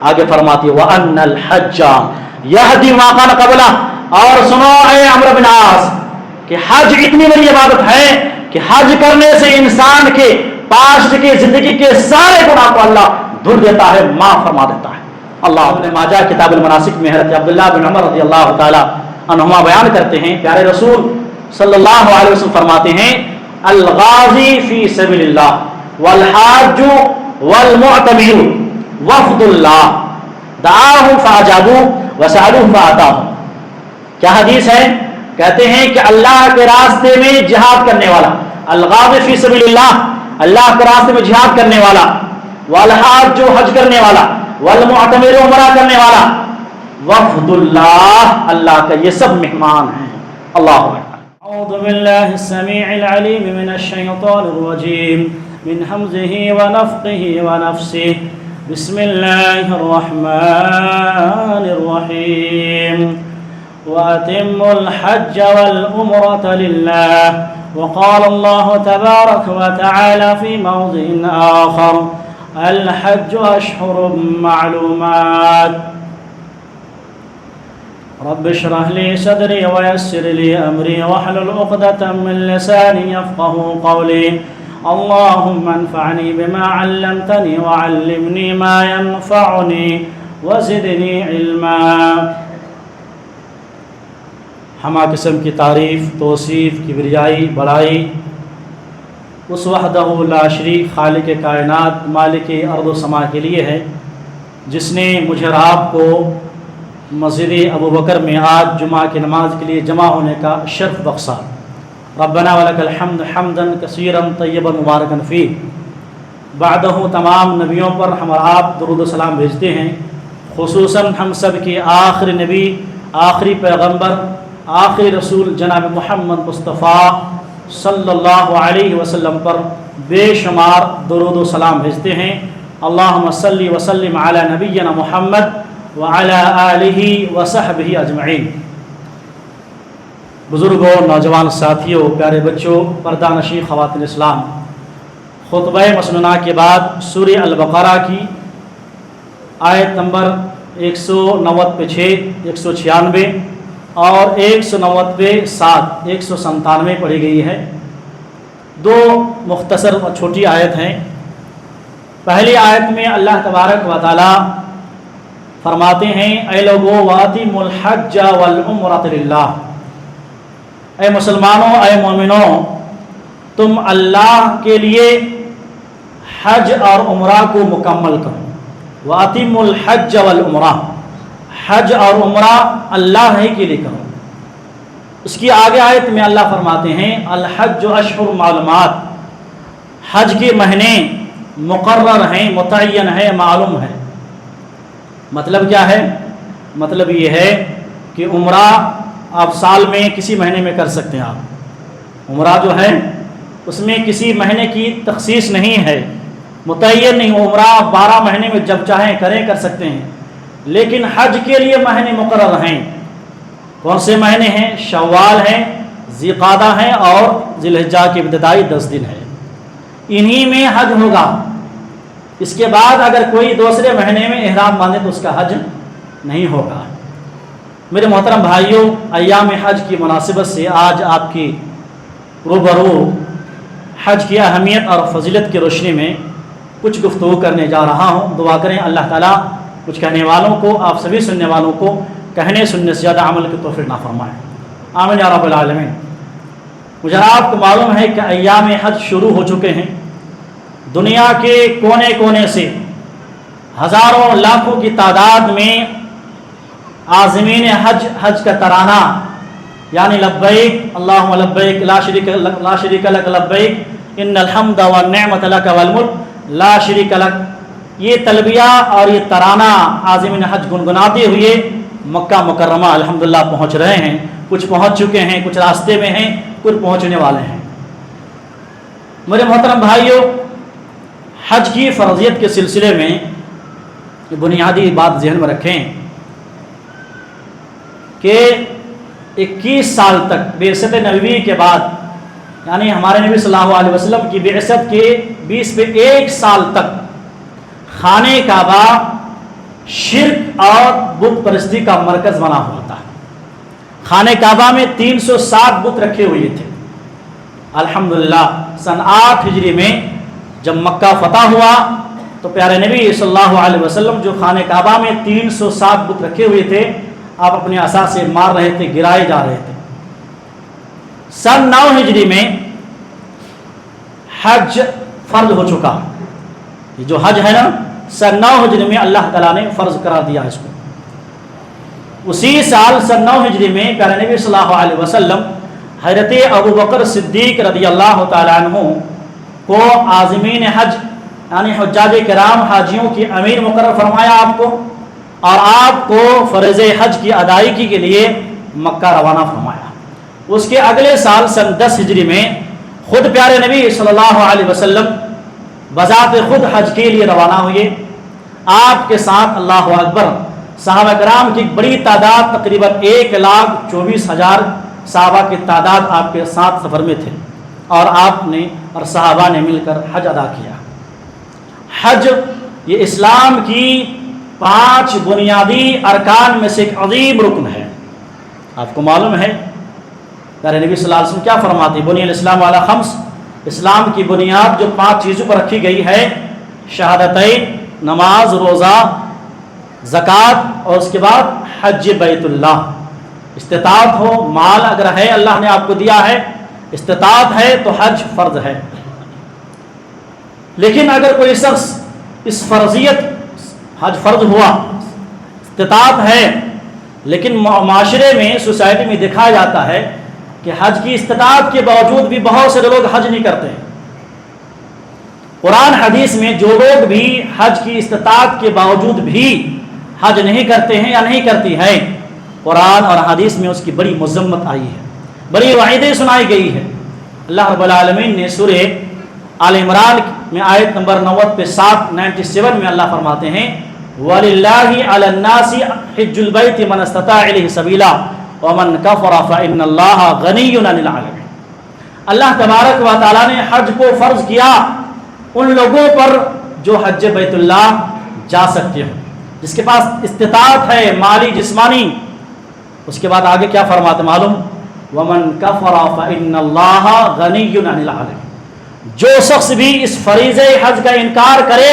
آگے فرماتی ہے وَأَنَّ الْحَجَّ يَهْدِي مَا كَانَ قَبْلَهُ، اور سنو اے عمرو بن عاص کہ حج اتنی بڑی عبادت ہے کہ حج کرنے سے انسان کے پاسٹ کی زندگی کے سارے گناہ کو اللہ دھل دیتا ہے، معاف فرما دیتا ہے۔ اللہ ابن ماجہ کتاب المناسک میں حضرت عبداللہ بن عمر رضی اللہ تعالی عنہما بیان کرتے ہیں، پیارے رسول صلی اللہ علیہ وسلم فرماتے ہیں الغازی فی سبیل اللہ والحاج والمعتمر وفد اللہ دعاہم فاجابوا وسألوہم فآتاہم۔ کیا حدیث ہے؟ کہتے ہیں کہ اللہ کے راستے میں جہاد کرنے والا، الغازی فی سبیل اللہ اللہ کے راستے میں جہاد کرنے والا، والحاج جو حج کرنے والا، والمعتمر عمرہ کرنے والا، وفد اللہ اللہ کا یہ سب مہمان ہیں۔ اللہ اکبر۔ اعوذ باللہ السمیع العلیم من الشیطان الرجیم من حمزه ونفخه ونفسه بسم اللہ الرحمن الرحیم وَأَتِمُّوا الْحَجَّ وَالْعُمْرَةَ لِلَّهِ وقال الله تبارك وتعالى في موضع آخر الحج أشهر معلومات رب اشرح لي صدري ويسر لي أمري واحلل عقدة من لساني يفقهوا قولي اللهم انفعني بما علمتني وعلمني ما ينفعني وزدني علما۔ ہمہ قسم کی تعریف، توصیف، کبریائی، بڑائی اس وحدہ لا شریک خالق کائنات مالک ارض و سما کے لیے ہے، جس نے مجھے اور آپ کو مسجد ابوبکر میں آج جمعہ کی نماز کے لیے جمع ہونے کا شرف بخشا۔ ربنا ولک الحمد حمدا کثیرا طیبا مبارکا فیہ۔ بعدہ تمام نبیوں پر ہم اور آپ درود و سلام بھیجتے ہیں، خصوصاً ہم سب کے آخری نبی، آخری پیغمبر، آخری رسول جناب محمد مصطفیٰ صلی اللہ علیہ وسلم پر بے شمار درود و سلام بھیجتے ہیں۔ اللہم صلی وسلم علی نبینا محمد وعلی آلہ وصحبہ اجمعین۔ بزرگوں، نوجوان ساتھیوں، پیارے بچوں، پردہ نشین خواتین اسلام، خطبہ مسنونہ کے بعد سورہ البقرہ کی آیت نمبر 190 196 اور 190 197 پڑھی گئی ہے۔ دو مختصر اور چھوٹی آیت ہیں۔ پہلی آیت میں اللہ تبارک و تعالی فرماتے ہیں اے لوگو وَأَتِمُّوا الْحَجَّ وَالْعُمْرَةَ لِلَّهِ، اے مسلمانوں، اے مومنوں، تم اللہ کے لیے حج اور عمرہ کو مکمل کرو۔ وَأَتِمُّوا الْحَجَّ وَالْعُمْرَةَ، حج اور عمرہ اللہ ہی کے لیے کرو۔ اس کی آگے آیت میں اللہ فرماتے ہیں الحج اشہر معلومات، حج کے مہینے مقرر ہیں، متعین ہیں، معلوم ہے۔ مطلب کیا ہے؟ مطلب یہ ہے کہ عمرہ آپ سال میں کسی مہینے میں کر سکتے ہیں۔ آپ عمرہ جو ہے اس میں کسی مہینے کی تخصیص نہیں ہے، متعین نہیں۔ عمرہ 12 مہینے میں جب چاہیں کریں کر سکتے ہیں، لیکن حج کے لیے مہینے مقرر ہیں۔ کون سے مہینے ہیں؟ شوال ہیں، ذی قعدہ ہیں اور ذی الحجہ کے ابتدائی 10 دن ہیں، انہی میں حج ہوگا۔ اس کے بعد اگر کوئی دوسرے مہینے میں احرام باندھے تو اس کا حج نہیں ہوگا۔ میرے محترم بھائیوں، ایام حج کی مناسبت سے آج آپ کی روبرو حج کی اہمیت اور فضیلت کی روشنی میں کچھ گفتگو کرنے جا رہا ہوں۔ دعا کریں اللہ تعالیٰ کچھ کہنے والوں کو، آپ سبھی سننے والوں کو کہنے سننے سے زیادہ عمل کی توفیق نہ فرمائے، آمین یا رب العالمین۔ مجھے آپ کو معلوم ہے کہ ایام حج شروع ہو چکے ہیں۔ دنیا کے کونے کونے سے ہزاروں لاکھوں کی تعداد میں عازمین حج کا ترانہ، یعنی لبیک اللہم لبیک لا شریک لک لبیک ان الحمد والنعمت لک والملک لا شریک لک، یہ تلبیہ اور یہ ترانہ عازمین حج گنگناتے ہوئے مکہ مکرمہ الحمدللہ پہنچ رہے ہیں۔ کچھ پہنچ چکے ہیں، کچھ راستے میں ہیں، کچھ پہنچنے والے ہیں۔ میرے محترم بھائیوں، حج کی فرضیت کے سلسلے میں بنیادی بات ذہن میں رکھیں کہ 21 سال تک بعثت نبوی کے بعد، یعنی ہمارے نبی صلی اللہ علیہ وسلم کی بعثت کے 20 پہ 1 سال تک خانہ کعبہ شرک اور بت پرستی کا مرکز بنا ہوا تھا۔ خانہ کعبہ میں 307 بت رکھے ہوئے تھے۔ الحمدللہ سن 8 ہجری میں جب مکہ فتح ہوا تو پیارے نبی صلی اللہ علیہ وسلم جو خانہ کعبہ میں 307 بت رکھے ہوئے تھے، آپ اپنے عصا سے مار رہے تھے، گرائے جا رہے تھے۔ سن 9 ہجری میں حج فرض ہو چکا۔ یہ جو حج ہے نا، سن 9 ہجری میں اللہ تعالیٰ نے فرض قرار دیا اس کو۔ اسی سال سن 9 ہجری میں پیارے نبی صلی اللہ علیہ وسلم حضرت ابو بکر صدیق رضی اللہ تعالیٰ عنہ کو عازمین حج یعنی حجاج کرام، حاجیوں کی امیر مقرر فرمایا آپ کو، اور آپ کو فرض حج کی ادائیگی کے لیے مکہ روانہ فرمایا۔ اس کے اگلے سال سن 10 ہجری میں خود پیارے نبی صلی اللہ علیہ وسلم بذات خود حج کے لیے روانہ ہوئے۔ آپ کے ساتھ اللہ اکبر صحابہ کرام کی بڑی تعداد، تقریباً 1,24,000 صحابہ کی تعداد آپ کے ساتھ سفر میں تھے، اور آپ نے اور صحابہ نے مل کر حج ادا کیا۔ حج یہ اسلام کی 5 بنیادی ارکان میں سے ایک عظیم رکن ہے۔ آپ کو معلوم ہے پیارے نبی صلی اللہ علیہ وسلم کیا فرماتے ہیں؟ بنی الاسلام علی 5، اسلام کی بنیاد جو 5 چیزوں پر رکھی گئی ہے، شہادتین، نماز، روزہ، زکوٰۃ، اور اس کے بعد حج بیت اللہ۔ استطاعت ہو، مال اگر ہے اللہ نے آپ کو دیا ہے، استطاعت ہے تو حج فرض ہے۔ لیکن اگر کوئی شخص اس فرضیت، حج فرض ہوا، استطاعت ہے، لیکن معاشرے میں، سوسائٹی میں دکھایا جاتا ہے کہ حج کی استطاعت کے باوجود بھی بہت سے لوگ حج نہیں کرتے ہیں۔ قرآن حدیث میں جو لوگ بھی حج کی استطاعت کے باوجود بھی حج نہیں کرتے ہیں یا نہیں کرتی ہیں، قرآن اور حدیث میں اس کی بڑی مذمت آئی ہے، بڑی وعیدیں سنائی گئی ہے۔ اللہ رب العالمین نے سورہ آل عمران میں آیت نمبر 97 میں اللہ فرماتے ہیں وَلِلَّهِ عَلَى النَّاسِ حِجُّ الْبَيْتِ مَنِ اسْتَطَاعَ إِلَيْهِ سَبِيلًا وَمَنْ كَفَرَ فَإِنَّ اللَّهَ غَنِيٌّ عَنِ الْعَالَمِينَ۔ اللہ تبارک و تعالیٰ نے حج کو فرض کیا ان لوگوں پر جو حج بیت اللہ جا سکتے ہوں، جس کے پاس استطاعت ہے، مالی، جسمانی۔ اس کے بعد آگے کیا فرماتے معلوم؟ وَمَنْ كَفَرَ فَإِنَّ اللَّهَ غَنِيٌّ عَنِ الْعَالَمِينَ۔ جو شخص بھی اس فریضہ حج کا انکار کرے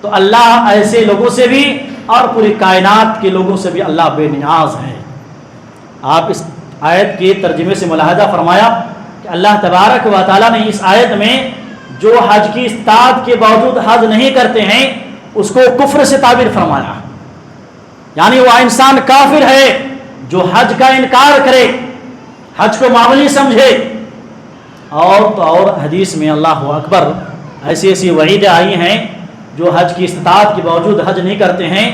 تو اللہ ایسے لوگوں سے بھی اور پوری کائنات کے لوگوں سے بھی اللہ بے نیاز ہے۔ آپ اس آیت کے ترجمے سے ملاحظہ فرمایا کہ اللہ تبارک و تعالیٰ نے اس آیت میں جو حج کی استطاعت کے باوجود حج نہیں کرتے ہیں اس کو کفر سے تعبیر فرمایا، یعنی وہ انسان کافر ہے جو حج کا انکار کرے، حج کو معمولی سمجھے۔ اور حدیث میں اللہ اکبر ایسی ایسی وعیدیں آئی ہیں جو حج کی استطاعت کے باوجود حج نہیں کرتے ہیں۔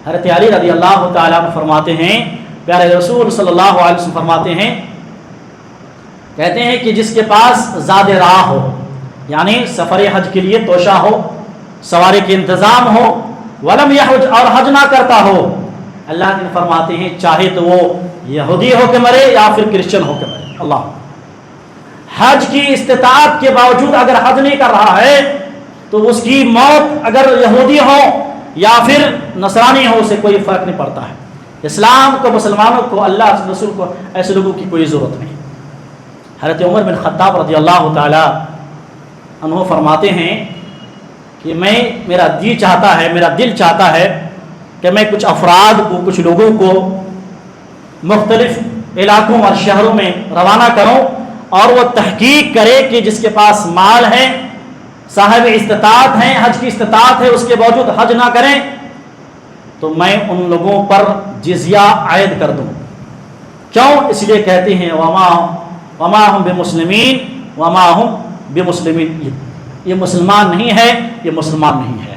حضرت علی رضی اللہ تعالیٰ عنہ فرماتے ہیں، پیارے رسول صلی اللہ علیہ وسلم فرماتے ہیں، کہتے ہیں کہ جس کے پاس زاد راہ ہو، یعنی سفر حج کے لیے توشہ ہو، سواری کے انتظام ہو، ولم یحج، اور حج نہ کرتا ہو، اللہ نے فرماتے ہیں چاہے تو وہ یہودی ہو کے مرے یا پھر کرسچن ہو کے مرے۔ اللہ، حج کی استطاعت کے باوجود اگر حج نہیں کر رہا ہے تو اس کی موت اگر یہودی ہو یا پھر نصرانی ہو، اسے کوئی فرق نہیں پڑتا ہے۔ اسلام کو، مسلمانوں کو، اللہ کے رسول کو ایسے لوگوں کی کوئی ضرورت نہیں۔ حضرت عمر بن خطاب رضی اللہ تعالی عنہ فرماتے ہیں کہ میرا دل چاہتا ہے کہ میں کچھ افراد کو، کچھ لوگوں کو مختلف علاقوں اور شہروں میں روانہ کروں اور وہ تحقیق کرے کہ جس کے پاس مال ہے، صاحب استطاعت ہیں، حج کی استطاعت ہے، اس کے باوجود حج نہ کریں تو میں ان لوگوں پر جزیہ عائد کر دوں۔ کیوں؟ اس لیے کہتے ہیں وما ہم بمسلمین وما ہم بمسلمین، یہ مسلمان نہیں ہے، یہ مسلمان نہیں ہے۔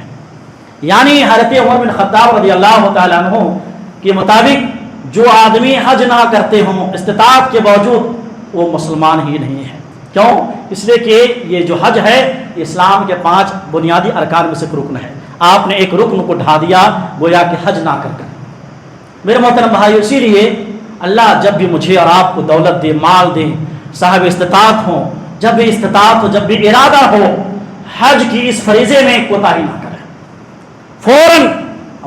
یعنی حضرت عمر بن خطاب رضی اللہ تعالیٰ عنہ کے مطابق جو آدمی حج نہ کرتے ہوں استطاعت کے باوجود، وہ مسلمان ہی نہیں ہے۔ کیوں؟ اس لیے کہ یہ جو حج ہے اسلام کے 5 بنیادی ارکان میں سے ایک رکن ہے۔ آپ نے ایک رکن کو ڈھا دیا گویا کہ حج نہ کر۔ میرے محترم بھائی، اسی لیے اللہ جب بھی مجھے اور آپ کو دولت دے، مال دے، صاحب استطاعت ہو، جب بھی استطاعت ہو، جب بھی ارادہ ہو، حج کی اس فریضے میں کوتاہی نہ کریں، فوراً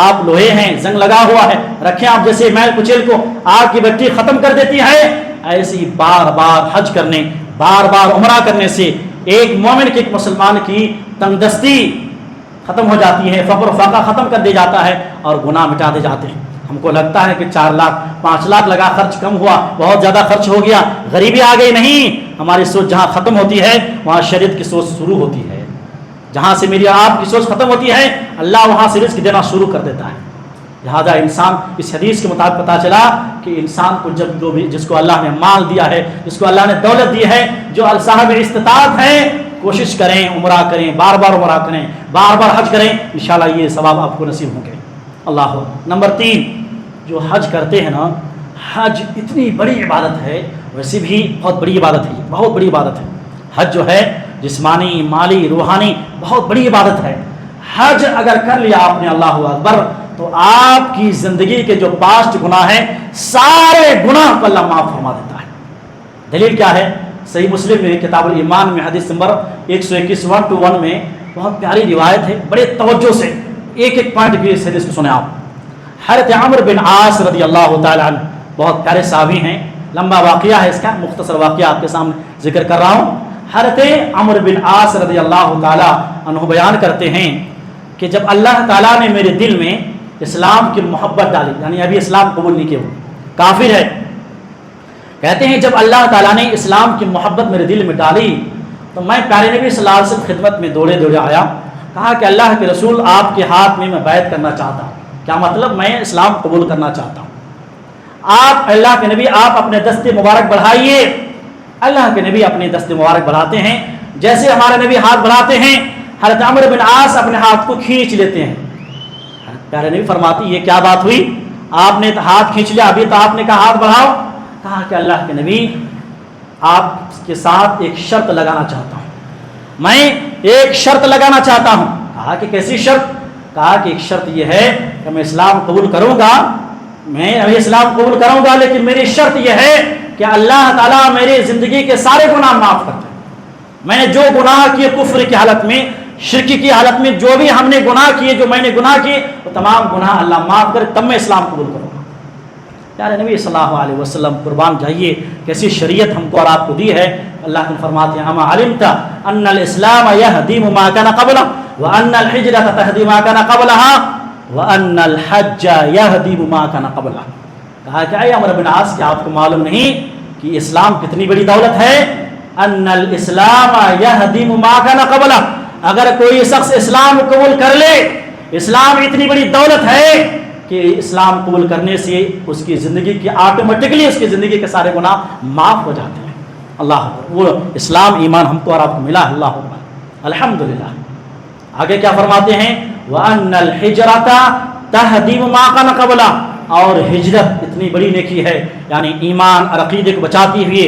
آپ لوہے ہیں، زنگ لگا ہوا ہے، رکھیں آپ جیسے میل کچیل کو آگ کی بٹی ختم کر دیتی ہے، ایسی بار بار حج کرنے، بار بار عمرہ کرنے سے ایک مومن کی، ایک مسلمان کی تنگدستی ختم ہو جاتی ہے، فقر و فاقہ ختم کر دیا جاتا ہے اور گناہ مٹا دے جاتے ہیں۔ ہم کو لگتا ہے کہ 4 لاکھ 5 لاکھ لگا، خرچ کم ہوا، بہت زیادہ خرچ ہو گیا، غریبی آ گئی، نہیں، ہماری سوچ جہاں ختم ہوتی ہے وہاں شریعت کی سوچ شروع ہوتی ہے۔ جہاں سے میری آپ کی سوچ ختم ہوتی ہے اللہ وہاں سے رزق دینا شروع کر دیتا ہے۔ لہذا انسان، اس حدیث کے مطابق پتہ چلا کہ انسان کو جب جو بھی، جس کو اللہ نے مال دیا ہے، جس کو اللہ نے دولت دی ہے، جو صاحب استطاعت ہے، کوشش کریں، عمرہ کریں، بار بار عمرہ کریں، بار بار حج کریں، انشاءاللہ یہ ثواب آپ کو نصیب ہوں گے۔ اللہ۔ نمبر 3، جو حج کرتے ہیں نا، حج اتنی بڑی عبادت ہے، ویسے بھی بہت بڑی عبادت ہے، بہت بڑی عبادت ہے۔ حج جو ہے جسمانی، مالی، روحانی بہت بڑی عبادت ہے۔ حج اگر کر لیا آپ نے، اللہ اکبر، تو آپ کی زندگی کے جو پاسٹ گناہ ہیں سارے گناہ کو اللہ معاف فرما دیتا ہے۔ دلیل کیا ہے؟ صحیح مسلم میں کتاب الایمان میں حدیث نمبر 121 121 میں بہت پیاری روایت ہے، بڑے توجہ سے ایک ایک پوائنٹ بھی اس حدیث کو سنیں آپ۔ حضرت عمرو بن عاص رضی اللہ تعالی عنہ بہت پیارے صحابی ہیں، لمبا واقعہ ہے اس کا، مختصر واقعہ آپ کے سامنے ذکر کر رہا ہوں۔ حضرت عمرو بن عاص رضی اللہ تعالی عنہ بیان کرتے ہیں کہ جب اللہ تعالیٰ نے میرے دل میں اسلام کی محبت ڈالی، یعنی ابھی اسلام قبول نہیں کیا، وہ کافر ہے، کہتے ہیں جب اللہ تعالیٰ نے اسلام کی محبت میرے دل میں ڈالی تو میں پیارے نبی صلی اللہ علیہ وسلم خدمت میں دوڑے دوڑے آیا، کہا کہ اللہ کے رسول آپ کے ہاتھ میں بیعت کرنا چاہتا ہوں۔ کیا مطلب؟ میں اسلام قبول کرنا چاہتا ہوں۔ آپ اللہ کے نبی، آپ اپنے دست مبارک بڑھائیے۔ اللہ کے نبی اپنے دست مبارک بڑھاتے ہیں، جیسے ہمارے نبی ہاتھ بڑھاتے ہیں، حضرت عمرو بن عاص اپنے ہاتھ کو کھینچ لیتے ہیں۔ پیارے نبی فرماتی یہ کیا بات ہوئی؟ آپ نے ہاتھ کھینچ لیا، ابھی تو آپ نے کہا ہاتھ بڑھاؤ۔ کہا کہ اللہ کے نبی آپ کے ساتھ ایک شرط لگانا چاہتا ہوں، میں ایک شرط لگانا چاہتا ہوں۔ کہا کہ کیسی شرط؟ کہا کہ ایک شرط یہ ہے کہ میں اسلام قبول کروں گا، میں اسلام قبول کروں گا، لیکن میری شرط یہ ہے کہ اللہ تعالیٰ میری زندگی کے سارے گناہ معاف کر دے۔ میں نے جو گناہ کیے کفر کی حالت میں، شرک کی حالت میں، جو بھی ہم نے گناہ کیے، جو میں نے گناہ کیے، وہ تمام گناہ اللہ معاف کرے، تب میں اسلام قبول کروں گا۔ پیارے نبی صلی اللہ علیہ وسلم قربان جائیے کیسی شریعت ہم کو اور آپ کو دی ہے۔ اللہ کے فرماتے ہیں اما علمت ان الاسلام یہدم ما کان قبلہ وان الحجرۃ تہدم ما کان قبلها وان الحج یہدم ما کان قبلہ۔ کہا کہ اے عمرو بن عاص، کیا آپ کو معلوم نہیں کہ اسلام کتنی بڑی دولت ہے؟ ان الاسلام یہدم ما کان قبلہ، اگر کوئی شخص اسلام قبول کر لے، اسلام اتنی بڑی دولت ہے کہ اسلام قبول کرنے سے اس کی زندگی کی آٹومیٹکلی اس کی زندگی کے سارے گناہ معاف ہو جاتے ہیں۔ اللہ، وہ اسلام ایمان ہم کو اور آپ کو ملا، اللہ اکبر، الحمدللہ۔ آگے کیا فرماتے ہیں؟ وَأَنَّ الْحِجْرَةَ تَهْدِمُ مَا كَانَ قَبْلَهَا، اور ہجرت اتنی بڑی نیکی ہے، یعنی ایمان اور عقیدے کو بچاتی ہوئے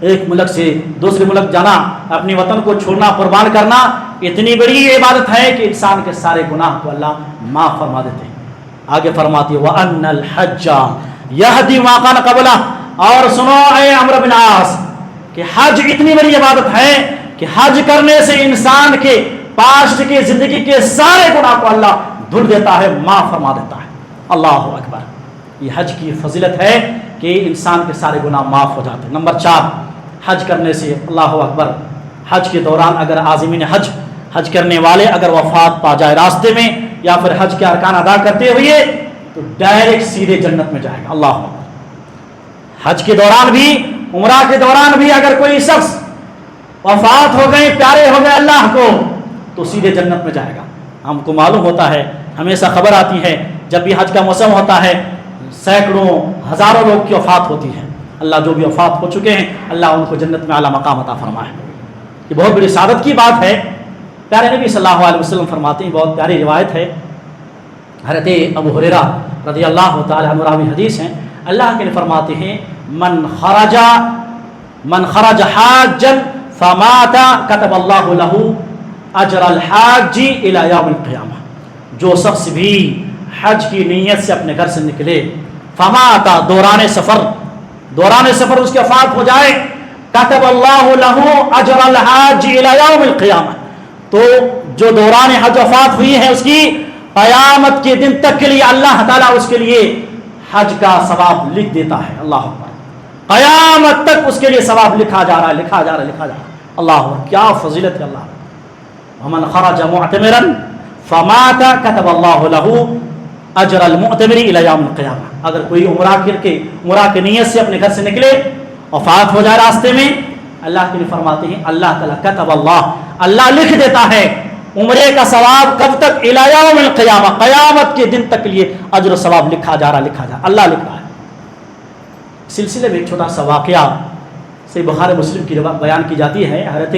ایک ملک سے دوسرے ملک جانا، اپنے وطن کو چھوڑنا، قربان کرنا، اتنی بڑی عبادت ہے کہ انسان کے سارے گناہ کو اللہ معاف فرما دیتے ہیں۔ آگے فرماتی ہے وَأَنَّ الْحَجَّ يَهْدِمُ مَا كَانَ قَبْلَهَا، اور سنو اے عمرو بن عاص کہ حج اتنی بڑی عبادت ہے کہ حج کرنے سے انسان کے پاسٹ کی زندگی کے سارے گناہ کو اللہ دھل دیتا ہے، معاف فرما دیتا ہے۔ اللہ اکبر، یہ حج کی فضیلت ہے کہ انسان کے سارے گناہ معاف ہو جاتے ہیں۔ نمبر 4، حج کرنے سے، اللہ اکبر، حج کے دوران اگر عازمین حج کرنے والے اگر وفات پا جائے راستے میں یا پھر حج کے ارکان ادا کرتے ہوئے، تو ڈائریکٹ سیدھے جنت میں جائے گا۔ اللہ اکبر، حج کے دوران بھی، عمرہ کے دوران بھی اگر کوئی شخص وفات ہو گئے، پیارے ہو گئے اللہ کو، تو سیدھے جنت میں جائے گا۔ ہم کو معلوم ہوتا ہے، ہمیشہ خبر آتی ہے جب بھی حج کا موسم ہوتا ہے سینکڑوں ہزاروں لوگ کی وفات ہوتی ہے۔ اللہ جو بھی وفات ہو چکے ہیں اللہ ان کو جنت میں اعلیٰ مقام عطا فرمائے۔ یہ بہت بڑی سعادت کی بات ہے۔ پیارے نبی صلی اللہ علیہ وسلم فرماتے ہیں، بہت پیاری روایت ہے، حضرت ابو ہریرہ رضی اللہ تعالی عنہ راوی حدیث ہیں، اللہ کے فرماتے ہیں من خرج حاجا فمات كتب اللہ له اجر الحاج الى یوم القیامہ، جو شخص بھی حج کی نیت سے اپنے گھر سے نکلے، فمات، دوران سفر اس کی وفات ہو جائے، كتب اللہ له اجر الحاج الى یوم القیامہ، تو جو دوران حج وفات ہوئی ہے اس کی قیامت کے دن تک کے لیے اللہ تعالیٰ اس کے لیے حج کا ثواب لکھ دیتا ہے. اللہ اکبر. قیامت تک اس کے لیے ثواب لکھا جا رہا ہے، لکھا جا رہا ہے، لکھا جا رہا ہے. اللہ اکبر، کیا فضیلت ہے اللہ. ومن خرج معتمرا فمات كتب الله له اجر المعتمر الى يوم القیامہ. اگر کوئی عمرہ کے نیت سے اپنے گھر سے نکلے، وفات ہو جائے راستے میں، اللہ کے لیے فرماتے ہیں اللہ تعالیٰ کتب اللہ لکھ دیتا ہے عمرے کا ثواب. کب تک؟ الی یوم القیامہ، قیامت کے دن تک کے لیے اجر و ثواب لکھا جا رہا، اللہ لکھ رہا ہے. سلسلے میں ایک چھوٹا سا واقعہ صحیح بخاری مسلم کی بیان کی جاتی ہے. حضرت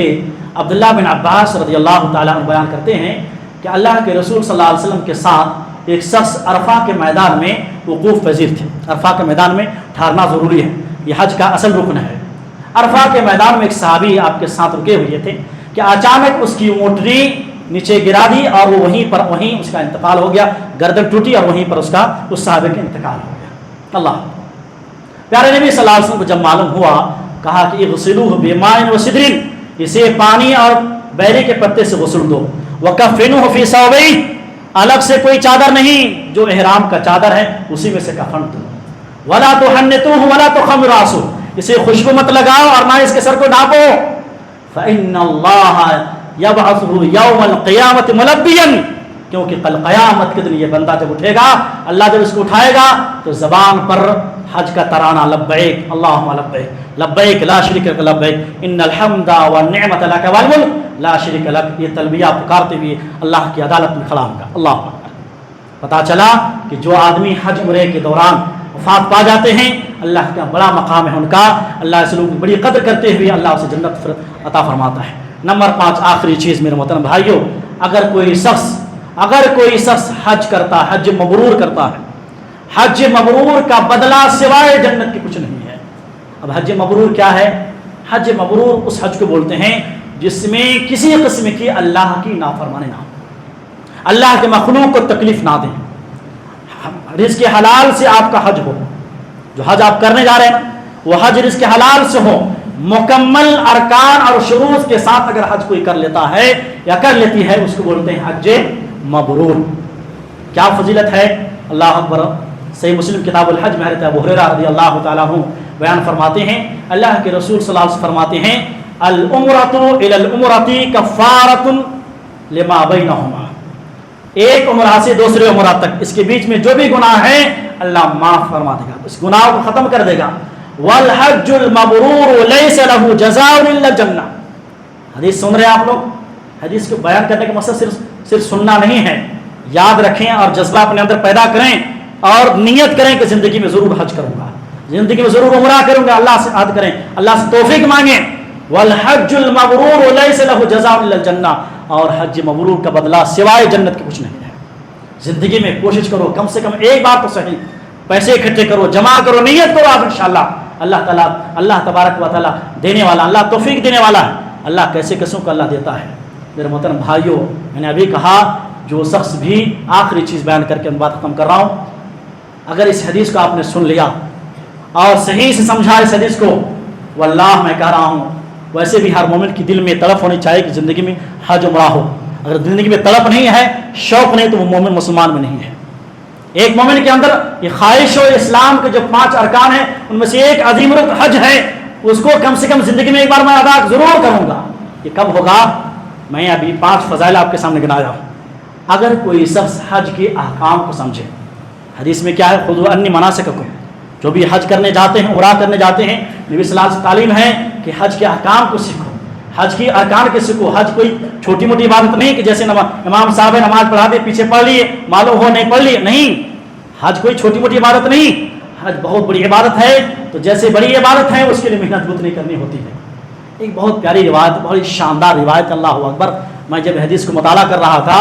عبداللہ بن عباس رضی اللہ تعالیٰ عنہ بیان کرتے ہیں کہ اللہ کے رسول صلی اللہ علیہ وسلم کے ساتھ ایک شخص عرفہ کے میدان میں وقوف پذیر تھے. عرفہ کے میدان میں ٹھہرنا ضروری ہے، یہ حج کا اصل رکن ہے. عرفہ کے میدان میں ایک صحابی آپ کے ساتھ رکے ہوئے تھے کہ اچانک اس کی اونٹنی نیچے گرا دی اور وہ وہیں اس کا انتقال ہو گیا. گردن ٹوٹی اور وہیں پر اس صحابی کا انتقال ہو گیا. اللہ پیارے نبی صلی اللہ علیہ وسلم کو جب معلوم ہوا، کہا کہ اغسلوہ بماء وسدر، اسے پانی اور بیری کے پتے سے غسل دو. وکفنوہ فی ثوبین، الگ سے کوئی چادر نہیں، جو احرام کا چادر ہے اسی میں سے کفن دو. ولا تحنطوہ ولا تخمروا راسہ، اسے خوشبو مت لگاؤ اور نہ اس کے سر کو ڈھانپو. فإن اللہ یبعثہ یوم القیامۃ ملبیا، کیونکہ کل قیامت کے دن یہ بندہ جب اٹھے گا، اللہ جب اس کو اٹھائے گا تو زبان پر حج کا ترانہ لبیک اللہم لبیک لبیک لا شریک لک لبیک ان الحمد والنعمت لک والملک لا شریک لک، یہ تلبیہ پکارتے ہوئے اللہ کی عدالت میں کھڑا ہوگا. اللہ اکبر. پتہ چلا کہ جو آدمی حج عمرے کے دوران وفات پا جاتے ہیں، اللہ کا بڑا مقام ہے ان کا، اللہ اس لوگوں کی بڑی قدر کرتے ہوئے اللہ اسے جنت عطا فرماتا ہے. نمبر 5 آخری چیز میرے محترم بھائیوں، اگر کوئی شخص حج کرتا ہے، حج مبرور کرتا ہے، حج مبرور کا بدلہ سوائے جنت کے کچھ نہیں ہے. اب حج مبرور کیا ہے؟ حج مبرور اس حج کو بولتے ہیں جس میں کسی قسم کی اللہ کی نافرمانی نہ ہو، اللہ کے مخلوق کو تکلیف نہ دیں، رزق حلال سے آپ کا حج ہو. جو حج آپ کرنے جا رہے ہیں وہ حج رزق حلال سے ہو، مکمل ارکان اور شروط کے ساتھ اگر حج کوئی کر لیتا ہے یا کر لیتی ہے، اس کو بولتے ہیں حج مبرور. کیا فضیلت ہے. اللہ اکبر. صحیح مسلم کتاب الحج میں حضرت ابو ہریرہ رضی اللہ تعالیٰ عنہ بیان فرماتے ہیں، اللہ کے رسول صلی اللہ علیہ وسلم فرماتے ہیں العمرۃ الی العمرۃ کفارۃ لما بینہما، ایک عمرہ سے دوسرے عمرہ تک اس کے بیچ میں جو بھی گناہ ہے اللہ معاف فرما دے گا، اس گناہ کو ختم کر دے گا. والحج المبرور لیس له جزاء الا الجنہ. حدیث سن رہے ہیں آپ لوگ؟ حدیث کو بیان کرنے کا مقصد صرف سننا نہیں ہے، یاد رکھیں اور جذبہ اپنے اندر پیدا کریں اور نیت کریں کہ زندگی میں ضرور حج کروں گا، زندگی میں ضرور عمرہ کروں گا. اللہ سے عہد کریں، اللہ سے توفیق مانگیں. والحج المبرور لیس له جزاء الا الجنہ، اور حج مبرور کا بدلہ سوائے جنت کے کچھ نہیں ہے. زندگی میں کوشش کرو، کم سے کم ایک بار تو صحیح پیسے اکٹھے کرو، جمع کرو، نیت کرو. آپ انشاءاللہ اللہ تعالیٰ، اللہ تبارک و تعالیٰ دینے والا، اللہ توفیق دینے والا ہے. اللہ کیسے کیسوں کو اللہ دیتا ہے. میرے محترم بھائیوں، میں نے ابھی کہا جو شخص بھی، آخری چیز بیان کر کے بات ختم کر رہا ہوں، اگر اس حدیث کو آپ نے سن لیا اور صحیح سے سمجھا اس حدیث کو، واللہ میں کہہ رہا ہوں ویسے بھی ہر مومن کی دل میں تڑپ ہونی چاہیے کہ زندگی میں حج عمرہ ہو. اگر زندگی میں تڑپ نہیں ہے، شوق نہیں، تو وہ مومن مسلمان میں نہیں ہے. ایک مومن کے اندر یہ خواہش ہو اسلام کے جو 5 ارکان ہیں ان میں سے ایک عظیم رکن حج ہے، اس کو کم سے کم زندگی میں ایک بار میں ادا ضرور کروں گا. یہ کب ہوگا؟ میں ابھی 5 فضائل آپ کے سامنے گنایا ہوں. اگر کوئی شخص حج کے احکام کو سمجھے، حدیث میں کیا ہے؟ خذوا عنی مناسککم، جو بھی حج کرنے جاتے ہیں، عمرہ کرنے جاتے ہیں، نبی صلی اللہ علیہ وسلم تعلیم ہے کہ حج کے احکام کو سیکھو، حج کی ارکان کے سیکھو. حج کوئی چھوٹی موٹی عبادت نہیں کہ جیسے امام صاحب ہے نماز پڑھا دے، پیچھے پڑھ لیے، معلوم ہو نہیں پڑھ لیے، نہیں. حج کوئی چھوٹی موٹی عبادت نہیں، حج بہت بڑی عبادت ہے. تو جیسے بڑی عبادت ہے اس کے لیے محنت اتنی کرنی ہوتی ہے. ایک بہت پیاری روایت، بہت شاندار روایت. اللہ اکبر. میں جب حدیث کو مطالعہ کر رہا تھا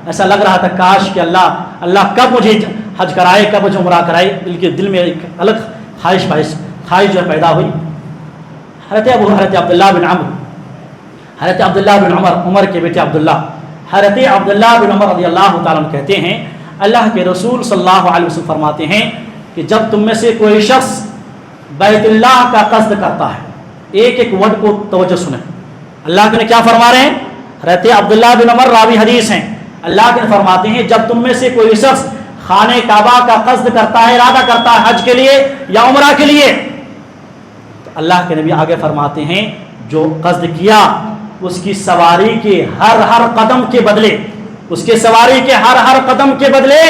ایسا لگ رہا تھا کاش کہ اللہ کب مجھے حج کرائے، کب مجھے عمرہ کرائے. دل میں ایک الگ خواہش جو پیدا ہوئی. حضرت عبداللہ بن عمر کے بیٹے عبداللہ، حضرت عبداللہ بن عمر رضی اللہ تعالیٰ عنہ کہتے ہیں اللہ کے رسول صلی اللہ علیہ وسلم فرماتے ہیں کہ جب تم میں سے کوئی شخص بیت اللہ کا قصد کرتا ہے، ایک ایک ورڈ کو توجہ سنیں. اللہ کے نے کیا فرما رہے ہیں؟ حضرت عبداللہ بن عمر راوی حدیث ہیں. اللہ کے فرماتے ہیں جب تم میں سے کوئی شخص خانہ کعبہ کا قصد کرتا ہے، ارادہ کرتا ہے حج کے لیے یا عمرہ کے لیے، تو اللہ کے نبی آگے فرماتے ہیں جو قصد کیا اس کی سواری کے ہر قدم کے بدلے، اس کے سواری کے ہر قدم کے بدلے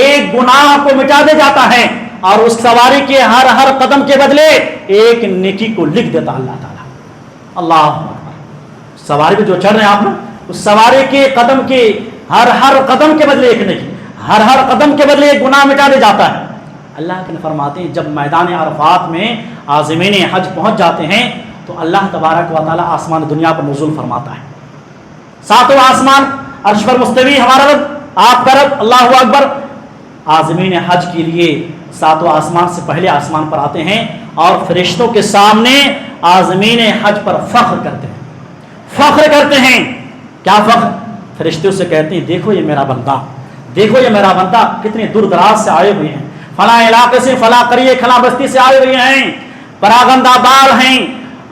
ایک گناہ کو مٹا دے جاتا ہے، اور اس سواری کے ہر قدم کے بدلے ایک نیکی کو لکھ دیتا اللہ تعالیٰ۔ اللہ اکبر، سواری پہ جو چڑھ رہے ہیں آپ نا، اس سواری کے قدم کے ہر قدم کے بدلے ایک نیکی، ہر قدم کے بدلے ایک گناہ مٹا دے جاتا ہے۔ اللہ کے فرماتے ہیں جب میدان عرفات میں عازمین حج پہنچ جاتے ہیں تو اللہ تبارک و تعالیٰ آسمان دنیا پر نزول فرماتا ہے، ساتوں آسمان، عرش پر مستوی ہمارا رب، آپ کا رب، اللہ اکبر، عازمین حج کے لیے ساتوں آسمان سے پہلے آسمان پر آتے ہیں اور فرشتوں کے سامنے عازمین حج پر فخر کرتے ہیں۔ کیا فخر؟ فرشتوں سے کہتے ہیں دیکھو یہ میرا بندہ، دیکھو یہ میرا بندہ، کتنے دور دراز سے آئے ہوئے ہیں، فلاں علاقے سے، فلاں قریے، فلاں بستی سے آئے ہوئے ہیں، پراگندہ بال ہیں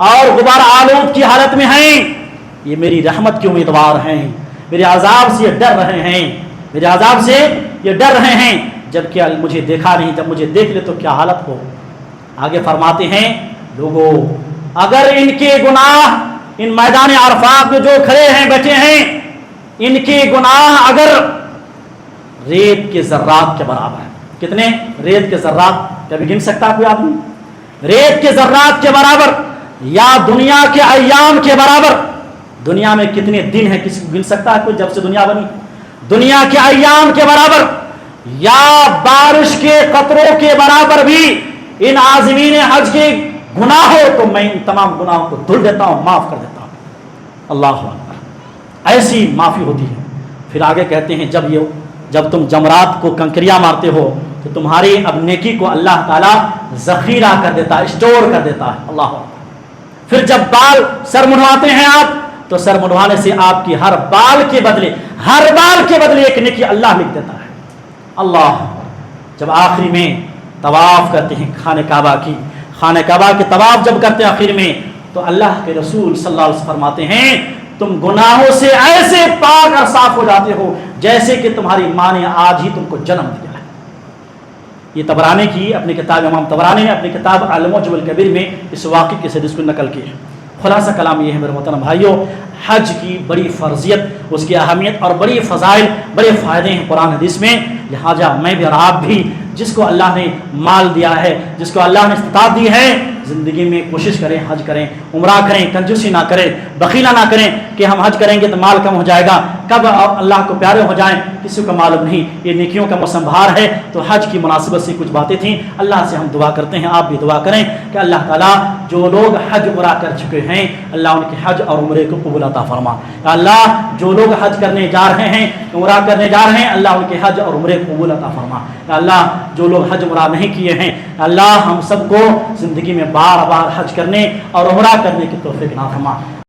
اور غبار آلود کی حالت میں ہیں، یہ میری رحمت کے امیدوار ہیں، میرے عذاب سے یہ ڈر رہے ہیں، میرے عذاب سے یہ ڈر رہے ہیں، جبکہ مجھے دیکھا نہیں، جب مجھے دیکھ لے تو کیا حالت ہو۔ آگے فرماتے ہیں لوگوں اگر ان کے گناہ ان میدان عرفات میں جو کھڑے ہیں بیٹھے ہیں، ان کے گناہ اگر ریت کے ذرات کے برابر ہیں، کتنے؟ ریت کے ذرات، کبھی گن سکتا کوئی آدمی؟ ریت کے ذرات کے برابر، یا دنیا کے ایام کے برابر۔ دنیا میں کتنے دن ہیں کسی کو گن سکتا ہے کوئی جب سے دنیا بنی؟ دنیا کے ایام کے برابر یا بارش کے قطروں کے برابر بھی ان عازمین حج کے گناہ ہو تو میں ان تمام گناہوں کو دھل دیتا ہوں، معاف کر دیتا ہوں۔ اللہ اکبر، ایسی معافی ہوتی ہے۔ پھر آگے کہتے ہیں جب تم جمرات کو کنکریاں مارتے ہو تو تمہاری اب نیکی کو اللہ تعالیٰ ذخیرہ کر دیتا ہے، اسٹور کر دیتا ہے۔ اللہ اکبر۔ پھر جب بال سر منڈواتے ہیں آپ تو سر منڈوانے سے آپ کی ہر بال کے بدلے ایک نیکی اللہ لکھ دیتا ہے۔ اللہ، جب آخری میں طواف کرتے ہیں خانہ کعبہ کے طواف جب کرتے ہیں آخر میں تو اللہ کے رسول صلی اللہ علیہ وسلم فرماتے ہیں تم گناہوں سے ایسے پاک اور صاف ہو جاتے ہو جیسے کہ تمہاری ماں نے آج ہی تم کو جنم دیا ہے۔ یہ طبرانی کی اپنی کتاب، امام طبرانی نے اپنی کتاب المعجم الکبیر میں اس واقعے کے حدیث کو نقل کی ہے۔ خلاصہ کلام یہ ہے میرے محترم بھائیوں، حج کی بڑی فرضیت، اس کی اہمیت اور بڑی فضائل، بڑے فائدے ہیں قرآن حدیث میں، لہٰذا میں بھی اور آپ بھی جس کو اللہ نے مال دیا ہے، جس کو اللہ نے استطاعت دی ہے، زندگی میں کوشش کریں، حج کریں، عمرہ کریں، کنجوسی نہ کریں، بخیلہ نہ کریں کہ ہم حج کریں گے تو مال کم ہو جائے گا، کب اللہ کو پیارے ہو جائیں کسی کو معلوم نہیں۔ یہ نیکیوں کا موسم بہار ہے، تو حج کی مناسبت سے کچھ باتیں تھیں۔ اللہ سے ہم دعا کرتے ہیں، آپ بھی دعا کریں کہ اللہ تعالیٰ جو لوگ حج عمرہ کر چکے ہیں اللہ ان کے حج اور عمرے کو قبول عطا فرما۔ اللہ جو لوگ حج کرنے جا رہے ہیں، عمرہ کرنے جا رہے ہیں، اللہ ان کے حج اور عمرے کو قبول عطا فرما۔ اللہ جو لوگ حج عمرہ نہیں کیے ہیں، اللہ ہم سب کو زندگی میں بار بار حج کرنے اور عمرہ کرنے کی توفیق عطا فرما۔